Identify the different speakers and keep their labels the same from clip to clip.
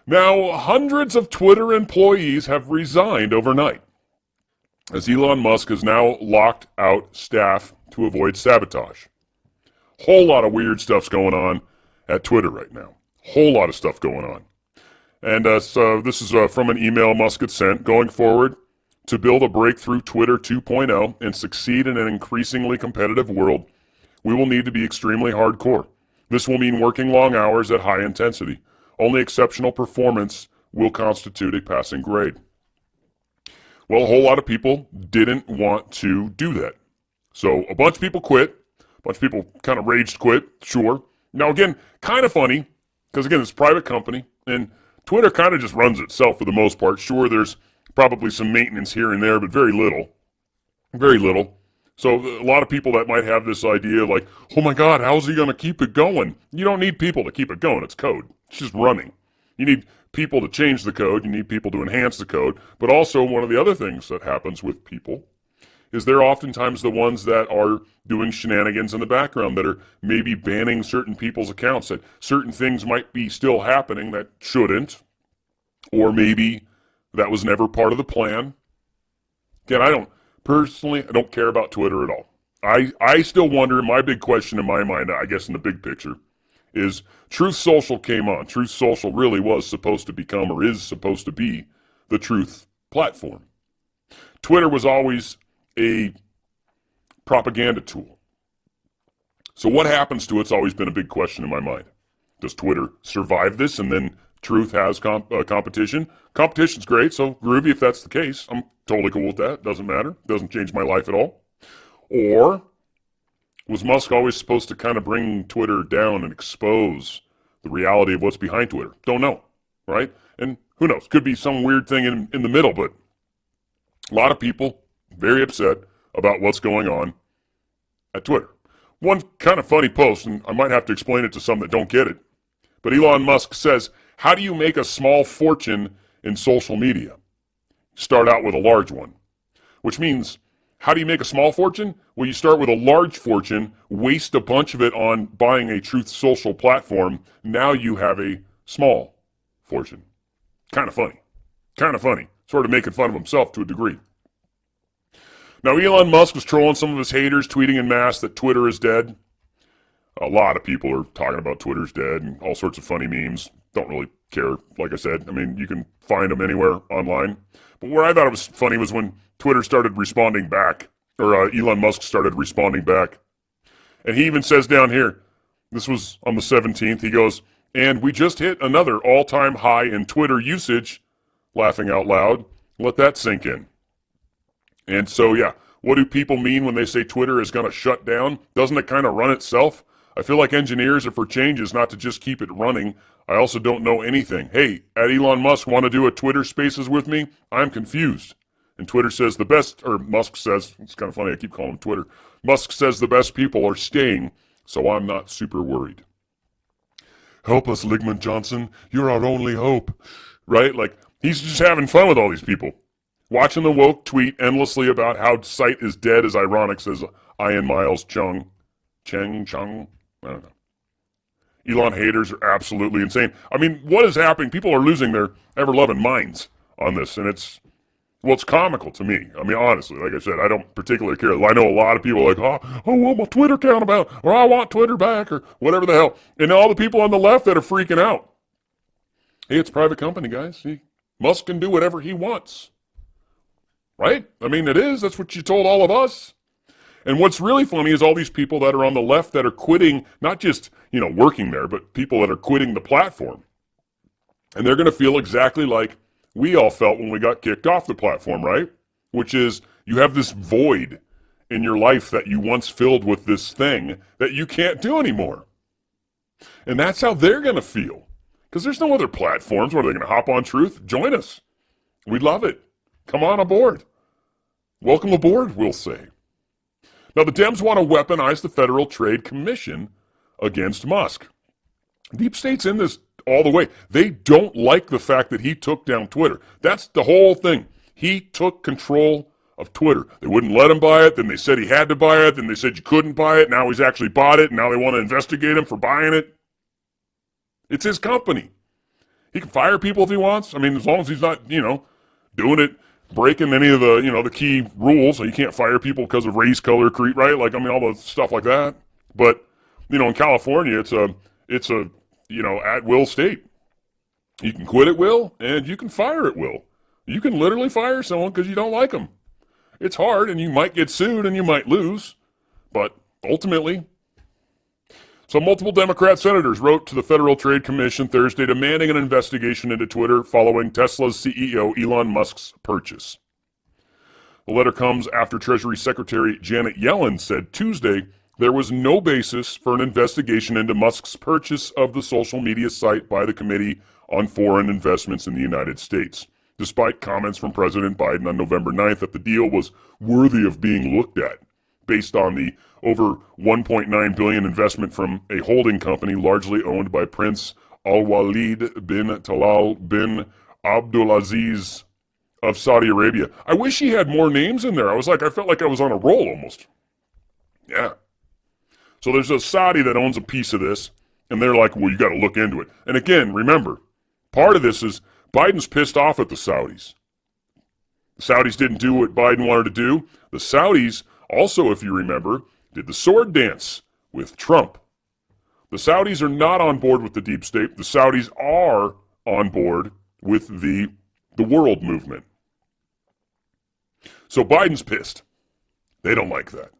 Speaker 1: Now, hundreds of Twitter employees have resigned overnight, as Elon Musk has now locked out staff to avoid sabotage. Whole lot of weird stuff's going on at Twitter right now. Whole lot of stuff going on. And so this is from an email Musk had sent. Going forward, to build a breakthrough Twitter 2.0 and succeed in an increasingly competitive world, we will need to be extremely hardcore. This will mean working long hours at high intensity. Only exceptional performance will constitute a passing grade. Well, a whole lot of people didn't want to do that. So a bunch of people quit. A bunch of people kind of raged quit, sure. Now, again, kind of funny, because, again, it's a private company, and Twitter kind of just runs itself for the most part. Sure, there's probably some maintenance here and there, but very little. Very little. So a lot of people that might have this idea like, oh my God, how's he going to keep it going? You don't need people to keep it going. It's code. It's just running. You need people to change the code. You need people to enhance the code. But also one of the other things that happens with people is they're oftentimes the ones that are doing shenanigans in the background, that are maybe banning certain people's accounts, that certain things might be still happening that shouldn't, or maybe that was never part of the plan. Again, I don't care about Twitter at all. I still wonder, my big question in my mind, I guess in the big picture, is Truth Social came on. Truth Social really was supposed to become, or is supposed to be, the truth platform. Twitter was always a propaganda tool. So what happens to it's always been a big question in my mind. Does Twitter survive this and then Truth has competition? Competition's great, so groovy if that's the case. I'm totally cool with that. Doesn't matter. Doesn't change my life at all. Or was Musk always supposed to kind of bring Twitter down and expose the reality of what's behind Twitter? Don't know, right? And who knows? Could be some weird thing in the middle, but a lot of people very upset about what's going on at Twitter. One kind of funny post, and I might have to explain it to some that don't get it, but Elon Musk says, how do you make a small fortune in social media? Start out with a large one, which means, how do you make a small fortune? Well, you start with a large fortune, waste a bunch of it on buying a Truth Social platform. Now you have a small fortune. Kind of funny. Kind of funny. Sort of making fun of himself to a degree. Now, Elon Musk was trolling some of his haters, tweeting en masse that Twitter is dead. A lot of people are talking about Twitter's dead and all sorts of funny memes. Don't really care, like I said. I mean, you can find them anywhere online. But where I thought it was funny was when Twitter started responding back, or Elon Musk started responding back. And he even says down here, this was on the 17th, he goes, and we just hit another all-time high in Twitter usage, laughing out loud. Let that sink in. And so, yeah, what do people mean when they say Twitter is going to shut down? Doesn't it kind of run itself? I feel like engineers are for changes, not to just keep it running. I also don't know anything. Hey, at Elon Musk, want to do a Twitter Spaces with me? I'm confused. And Twitter says the best, or Musk says, it's kind of funny, I keep calling him Twitter. Musk says the best people are staying, so I'm not super worried. Help us, Ligman Johnson. You're our only hope. Right? Like, he's just having fun with all these people. Watching the woke tweet endlessly about how sight is dead is ironic, says Ian Miles Chung. Chung? I don't know. Elon haters are absolutely insane. I mean, what is happening? People are losing their ever-loving minds on this, and it's comical to me. I mean, honestly, like I said, I don't particularly care. I know a lot of people are like, oh, I want my Twitter account about, or I want Twitter back, or whatever the hell. And all the people on the left that are freaking out. Hey, it's a private company, guys. Musk can do whatever he wants. Right? I mean, it is. That's what you told all of us. And what's really funny is all these people that are on the left that are quitting, not just, working there, but people that are quitting the platform. And they're going to feel exactly like we all felt when we got kicked off the platform, right? Which is you have this void in your life that you once filled with this thing that you can't do anymore. And that's how they're going to feel. Because there's no other platforms. What are they going to hop on Truth? Join us. We'd love it. Come on aboard. Welcome aboard, we'll say. Now, the Dems want to weaponize the Federal Trade Commission against Musk. Deep State's in this all the way. They don't like the fact that he took down Twitter. That's the whole thing. He took control of Twitter. They wouldn't let him buy it. Then they said he had to buy it. Then they said you couldn't buy it. Now he's actually bought it. And now they want to investigate him for buying it. It's his company. He can fire people if he wants. I mean, as long as he's not, doing it, breaking any of the, the key rules. So you can't fire people because of race, color, creed, right? Like, I mean, all the stuff like that. But, in California, it's a at will state. You can quit at will and you can fire at will. You can literally fire someone because you don't like them. It's hard and you might get sued and you might lose. But ultimately, so multiple Democrat senators wrote to the Federal Trade Commission Thursday demanding an investigation into Twitter following Tesla's CEO Elon Musk's purchase. The letter comes after Treasury Secretary Janet Yellen said Tuesday there was no basis for an investigation into Musk's purchase of the social media site by the Committee on Foreign Investments in the United States, despite comments from President Biden on November 9th that the deal was worthy of being looked at, based on the over $1.9 billion investment from a holding company largely owned by Prince Al-Walid bin Talal bin Abdulaziz of Saudi Arabia. I wish he had more names in there. I felt like I was on a roll almost. Yeah. So there's a Saudi that owns a piece of this, and they're like, well, you got to look into it. And again, remember, part of this is Biden's pissed off at the Saudis. The Saudis didn't do what Biden wanted to do. The Saudis also, if you remember, did the sword dance with Trump. The Saudis are not on board with the deep state. The Saudis are on board with the world movement. So Biden's pissed. They don't like that.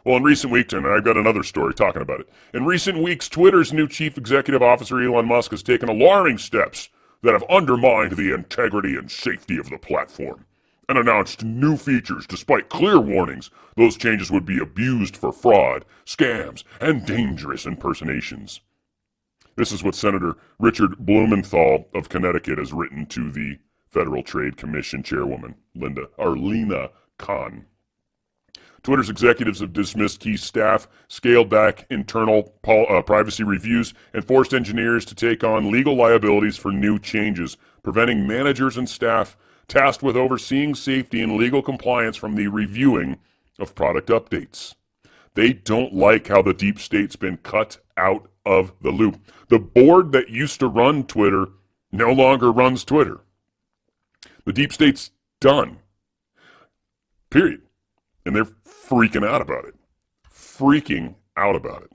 Speaker 1: Well, in recent weeks, and I've got another story talking about it. In recent weeks, Twitter's new chief executive officer, Elon Musk, has taken alarming steps that have undermined the integrity and safety of the platform and announced new features despite clear warnings those changes would be abused for fraud, scams, and dangerous impersonations. This is what Senator Richard Blumenthal of Connecticut has written to the Federal Trade Commission chairwoman, Lena Khan. Twitter's executives have dismissed key staff, scaled back internal privacy reviews, and forced engineers to take on legal liabilities for new changes, preventing managers and staff tasked with overseeing safety and legal compliance from the reviewing of product updates. They don't like how the deep state's been cut out of the loop. The board that used to run Twitter no longer runs Twitter. The deep state's done. Period. And they're freaking out about it. Freaking out about it.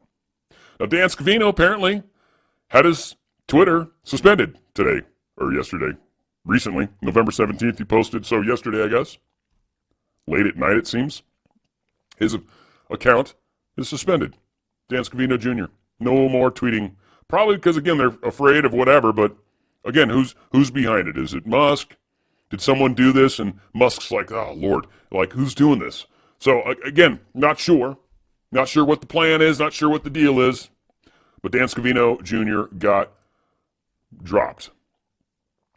Speaker 1: Now, Dan Scavino apparently had his Twitter suspended today, or yesterday. Recently, November 17th, he posted, so yesterday, I guess. Late at night, it seems. His account is suspended. Dan Scavino Jr. No more tweeting. Probably because, again, they're afraid of whatever, but again, who's behind it? Is it Musk? Did someone do this? And Musk's like, oh, Lord, like, who's doing this? So, again, not sure. Not sure what the plan is, not sure what the deal is. But Dan Scavino Jr. got dropped.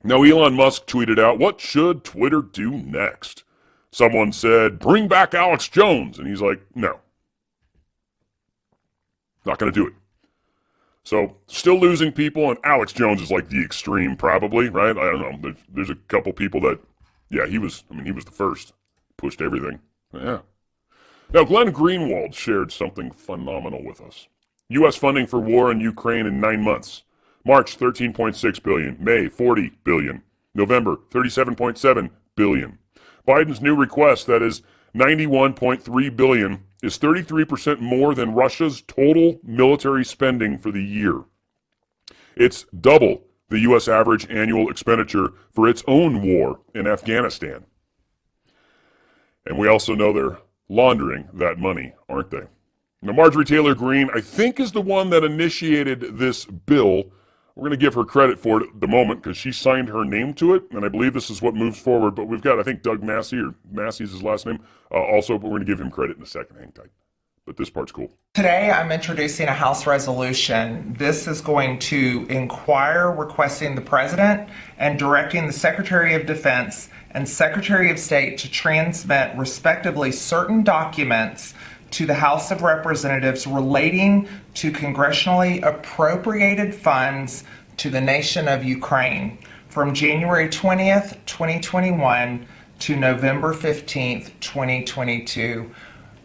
Speaker 1: Now, Elon Musk tweeted out, what should Twitter do next? Someone said, bring back Alex Jones. And he's like, no. Not going to do it. So, still losing people, and Alex Jones is like the extreme, probably, right? I don't know. There's a couple people that, yeah, he was the first. Pushed everything. Yeah. Now, Glenn Greenwald shared something phenomenal with us. U.S. funding for war in Ukraine in 9 months. March, $13.6 billion. May, $40 billion. November, $37.7 billion. Biden's new request, that is $91.3 billion, is 33% more than Russia's total military spending for the year. It's double the U.S. average annual expenditure for its own war in Afghanistan. And we also know they're laundering that money, aren't they? Now, Marjorie Taylor Greene, I think, is the one that initiated this bill. We're going to give her credit for it at the moment because she signed her name to it, and I believe this is what moves forward. But we've got, I think, Doug Massey, or Massey's his last name, also, but we're going to give him credit in a second. Hang tight. But this part's cool.
Speaker 2: Today, I'm introducing a House resolution. This is going to inquire, requesting the President and directing the Secretary of Defense and Secretary of State to transmit, respectively, certain documents to the House of Representatives relating to congressionally appropriated funds to the nation of Ukraine from January 20th, 2021 to November 15th, 2022.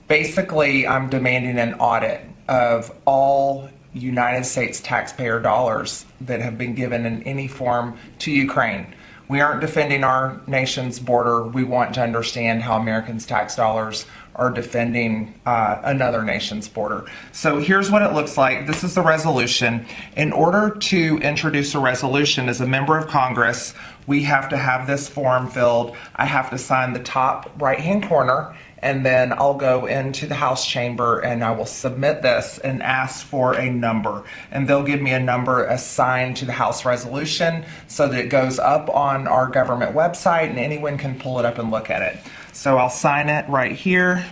Speaker 2: Basically, I'm demanding an audit of all United States taxpayer dollars that have been given in any form to Ukraine. We aren't defending our nation's border. We want to understand how Americans' tax dollars are defending another nation's border. So here's what it looks like. This is the resolution. In order to introduce a resolution as a member of Congress, we have to have this form filled. I have to sign the top right-hand corner, and then I'll go into the House chamber and I will submit this and ask for a number. And they'll give me a number assigned to the House resolution so that it goes up on our government website and anyone can pull it up and look at it. So I'll sign it right here.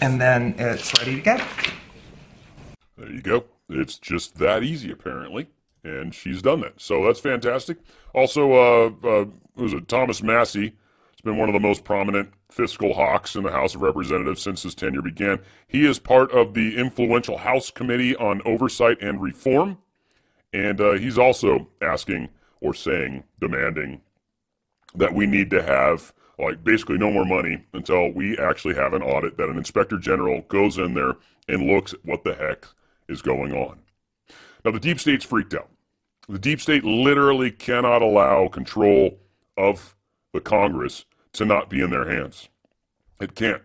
Speaker 2: And then it's ready to go.
Speaker 1: There you go. It's just that easy, apparently. And she's done that. So that's fantastic. Also, was it Thomas Massie? He's been one of the most prominent fiscal hawks in the House of Representatives since his tenure began. He is part of the influential House Committee on Oversight and Reform. And he's also asking or saying, demanding that we need to have, like, basically no more money until we actually have an audit, that an inspector general goes in there and looks at what the heck is going on. Now, the deep state's freaked out. The deep state literally cannot allow control of the Congress to not be in their hands. It can't,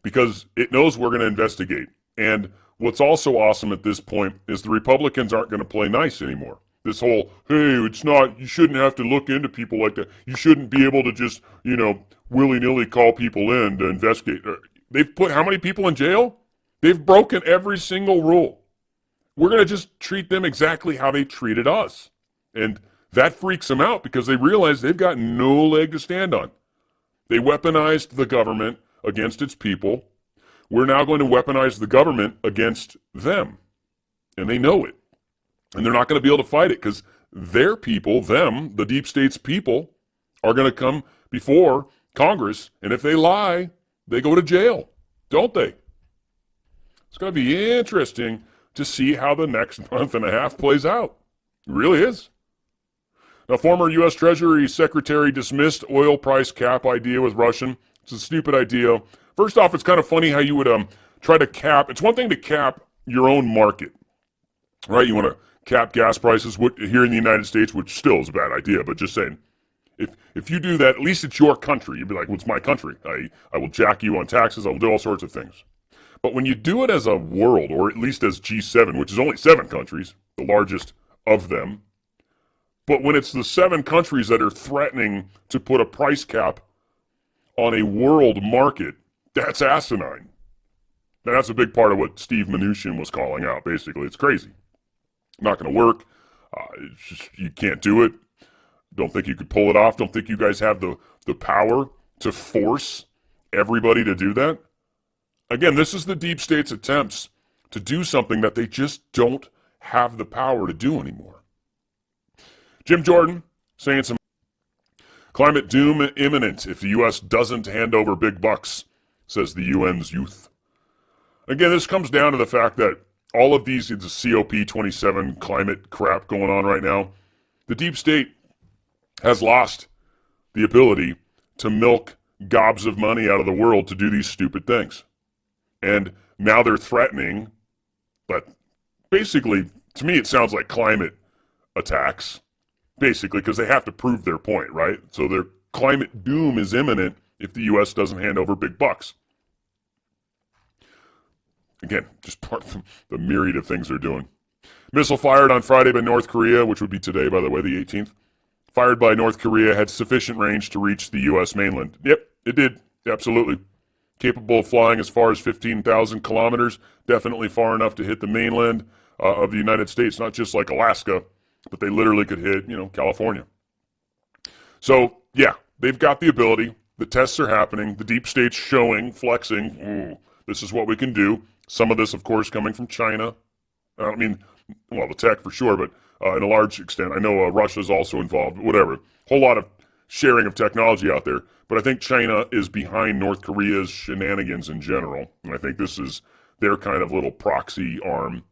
Speaker 1: because it knows we're going to investigate. And what's also awesome at this point is the Republicans aren't going to play nice anymore. This whole, hey, it's not, you shouldn't have to look into people like that. You shouldn't be able to just, willy-nilly call people in to investigate. They've put how many people in jail? They've broken every single rule. We're going to just treat them exactly how they treated us. And that freaks them out because they realize they've got no leg to stand on. They weaponized the government against its people. We're now going to weaponize the government against them. And they know it. And they're not going to be able to fight it because their people, them, the deep state's people, are going to come before Congress. And if they lie, they go to jail, don't they? It's going to be interesting to see how the next month and a half plays out. It really is. Now, former U.S. Treasury Secretary dismissed oil price cap idea with Russian. It's a stupid idea. First off, it's kind of funny how you would try to cap. It's one thing to cap your own market, right? You want to cap gas prices here in the United States, which still is a bad idea, but just saying, if you do that, at least it's your country. You'd be like, well, it's my country. I will jack you on taxes. I will do all sorts of things. But when you do it as a world, or at least as G7, which is only 7 countries, the largest of them, but when it's the 7 countries that are threatening to put a price cap on a world market, that's asinine. Now, that's a big part of what Steve Mnuchin was calling out, basically. It's crazy. Not going to work. It's just, you can't do it. Don't think you could pull it off. Don't think you guys have the power to force everybody to do that. Again, this is the deep state's attempts to do something that they just don't have the power to do anymore. Jim Jordan saying some climate doom imminent if the U.S. doesn't hand over big bucks, says the UN's youth. Again, this comes down to the fact that all of these, it's a COP27 climate crap going on right now. The deep state has lost the ability to milk gobs of money out of the world to do these stupid things. And now they're threatening, but basically, to me, it sounds like climate attacks, basically, because they have to prove their point, right? So their climate doom is imminent if the U.S. doesn't hand over big bucks. Again, just part of the myriad of things they're doing. Missile fired on Friday by North Korea, which would be today, by the way, the 18th. Fired by North Korea, had sufficient range to reach the U.S. mainland. Yep, it did. Absolutely. Capable of flying as far as 15,000 kilometers. Definitely far enough to hit the mainland of the United States. Not just like Alaska, but they literally could hit, California. So, yeah, they've got the ability. The tests are happening. The deep state's showing, flexing. This is what we can do. Some of this, of course, coming from China. The tech for sure, but in a large extent. I know Russia's also involved, whatever. Whole lot of sharing of technology out there. But I think China is behind North Korea's shenanigans in general. And I think this is their kind of little proxy arm.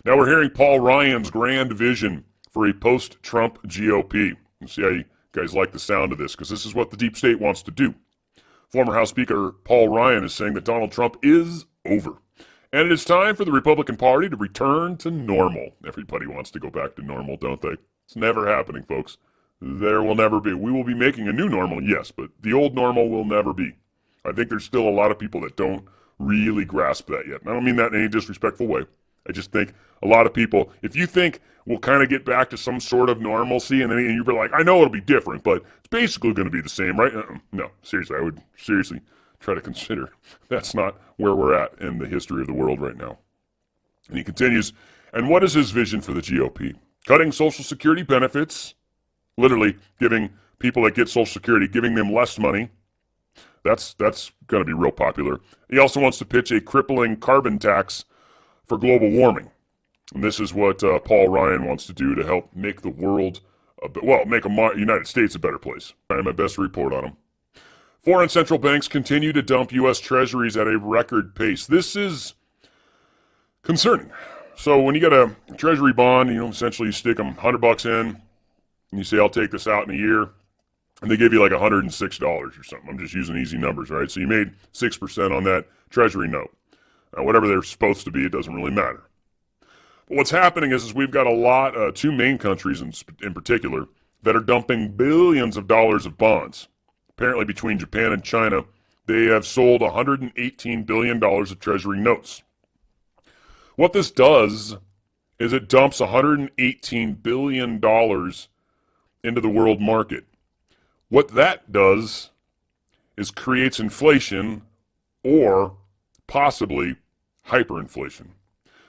Speaker 1: Now we're hearing Paul Ryan's grand vision for a post-Trump GOP. Let's see how you guys like the sound of this, because this is what the deep state wants to do. Former House Speaker Paul Ryan is saying that Donald Trump is over. And it is time for the Republican Party to return to normal. Everybody wants to go back to normal, don't they? It's never happening, folks. There will never be. We will be making a new normal, yes, but the old normal will never be. I think there's still a lot of people that don't really grasp that yet. And I don't mean that in any disrespectful way. I just think a lot of people, if you think we'll kind of get back to some sort of normalcy and you'll be like, I know it'll be different, but it's basically going to be the same, right? No, seriously, I would seriously try to consider that's not where we're at in the history of the world right now. And he continues, and what is his vision for the GOP? Cutting Social Security benefits, literally giving people that get Social Security, giving them less money. That's going to be real popular. He also wants to pitch a crippling carbon tax for global warming. And this is what Paul Ryan wants to do to help make the world, make the United States a better place. I have my best report on him. Foreign central banks continue to dump U.S. treasuries at a record pace. This is concerning. So when you get a treasury bond, essentially you stick them $100 in, and you say, I'll take this out in a year, and they give you like $106 or something. I'm just using easy numbers, right? So you made 6% on that treasury note. Whatever they're supposed to be, it doesn't really matter. But what's happening is we've got a lot, two main countries in particular, that are dumping billions of dollars of bonds. Apparently between Japan and China, they have sold $118 billion of treasury notes. What this does is it dumps $118 billion into the world market. What that does is creates inflation or possibly hyperinflation.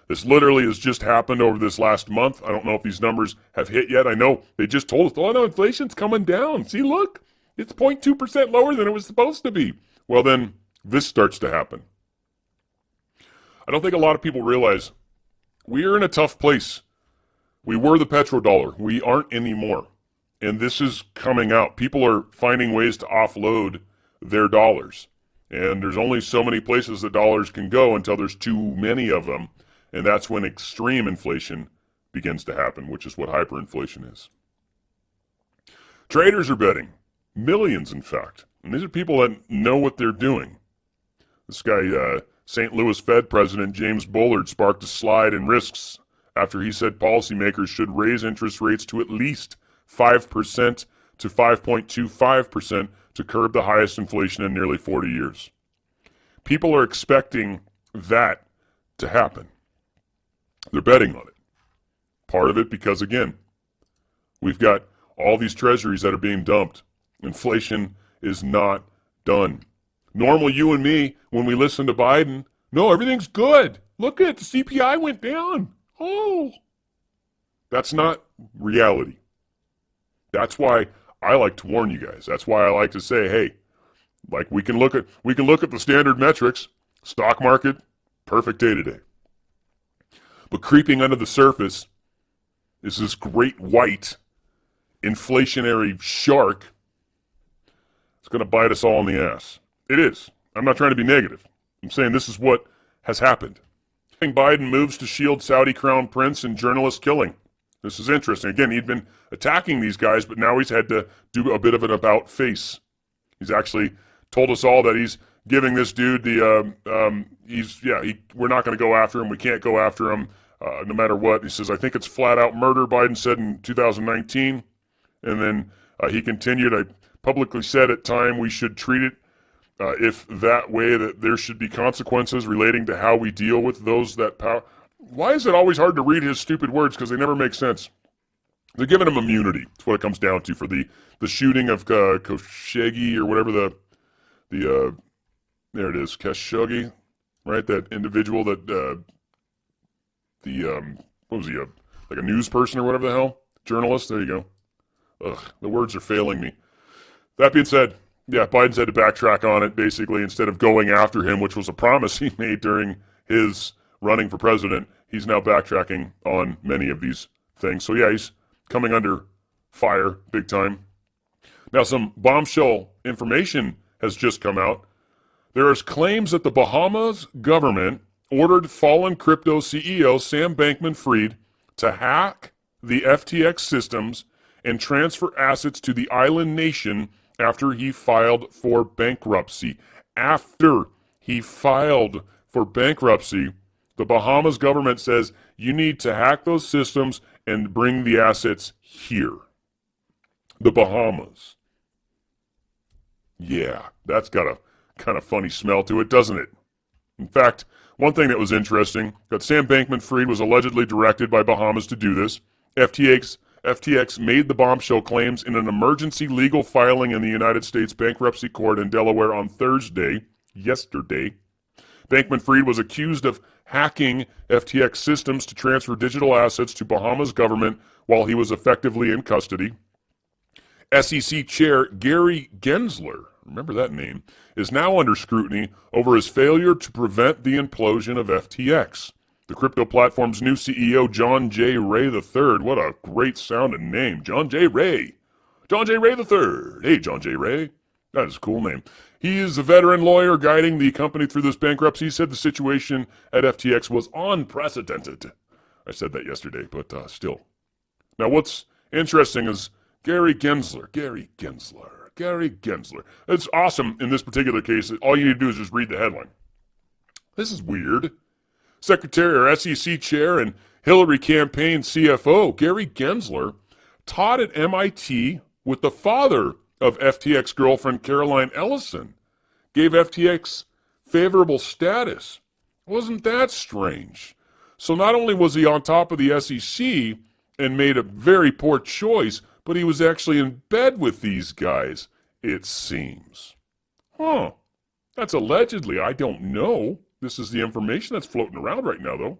Speaker 1: This literally has just happened over this last month. I don't know if these numbers have hit yet. I know they just told us, oh no, inflation's coming down. See, look, it's 0.2% lower than it was supposed to be. Well, then this starts to happen. I don't think a lot of people realize we are in a tough place. We were the petrodollar. We aren't anymore. And this is coming out. People are finding ways to offload their dollars. And there's only so many places that dollars can go until there's too many of them. And that's when extreme inflation begins to happen, which is what hyperinflation is. Traders are betting. Millions, in fact. And these are people that know what they're doing. This guy, St. Louis Fed President James Bullard, sparked a slide in risks after he said policymakers should raise interest rates to at least 5% to 5.25% to curb the highest inflation in nearly 40 years. People are expecting that to happen. They're betting on it. Part of it because, again, we've got all these treasuries that are being dumped. Inflation is not done. Normal you and me, when we listen to Biden, no, everything's good. Look at the CPI went down. Oh, that's not reality. That's why I like to warn you guys. That's why I like to say, hey, like we can look at the standard metrics, stock market, perfect day today. But creeping under the surface is this great white inflationary shark. It's going to bite us all in the ass. It is. I'm not trying to be negative. I'm saying this is what has happened. Biden moves to shield Saudi crown prince and journalist killing. This is interesting. Again, he'd been attacking these guys, but now he's had to do a bit of an about face. He's actually told us all that he's giving this dude the, we're not going to go after him. We can't go after him no matter what. He says, I think it's flat out murder, Biden said in 2019. And then he continued, I publicly said at time we should treat it if that way, that there should be consequences relating to how we deal with those that power. Why is it always hard to read his stupid words? Because they never make sense. They're giving him immunity. That's what it comes down to for the shooting of Khashoggi or whatever there it is, Khashoggi, right? That individual that what was he, like a news person or whatever the hell? Journalist? There you go. Ugh, the words are failing me. That being said, yeah, Biden's had to backtrack on it, basically, instead of going after him, which was a promise he made during his running for president. He's now backtracking on many of these things. So yeah, he's coming under fire big time. Now, some bombshell information has just come out. There is claims that the Bahamas government ordered fallen crypto CEO Sam Bankman-Fried to hack the FTX systems and transfer assets to the island nation after he filed for bankruptcy. After he filed for bankruptcy, the Bahamas government says you need to hack those systems and bring the assets here. The Bahamas. Yeah, that's got a kind of funny smell to it, doesn't it? In fact, one thing that was interesting, that Sam Bankman-Fried was allegedly directed by Bahamas to do this. FTX made the bombshell claims in an emergency legal filing in the United States Bankruptcy Court in Delaware on yesterday. Bankman-Fried was accused of hacking FTX systems to transfer digital assets to Bahamas government while he was effectively in custody. SEC Chair Gary Gensler, remember that name, is now under scrutiny over his failure to prevent the implosion of FTX. The crypto platform's new CEO, John J. Ray III, what a great sounding name, John J. Ray. John J. Ray III. Hey, John J. Ray. That is a cool name. He is a veteran lawyer guiding the company through this bankruptcy. He said the situation at FTX was unprecedented. I said that yesterday, but still. Now, what's interesting is Gary Gensler. It's awesome in this particular case. All you need to do is just read the headline. This is weird. Secretary or SEC Chair and Hillary campaign CFO Gary Gensler taught at MIT with the father of FTX girlfriend Caroline Ellison, gave FTX favorable status. Wasn't that strange? So not only was he on top of the SEC and made a very poor choice, but he was actually in bed with these guys, it seems. That's allegedly. I don't know. This is the information that's floating around right now, though.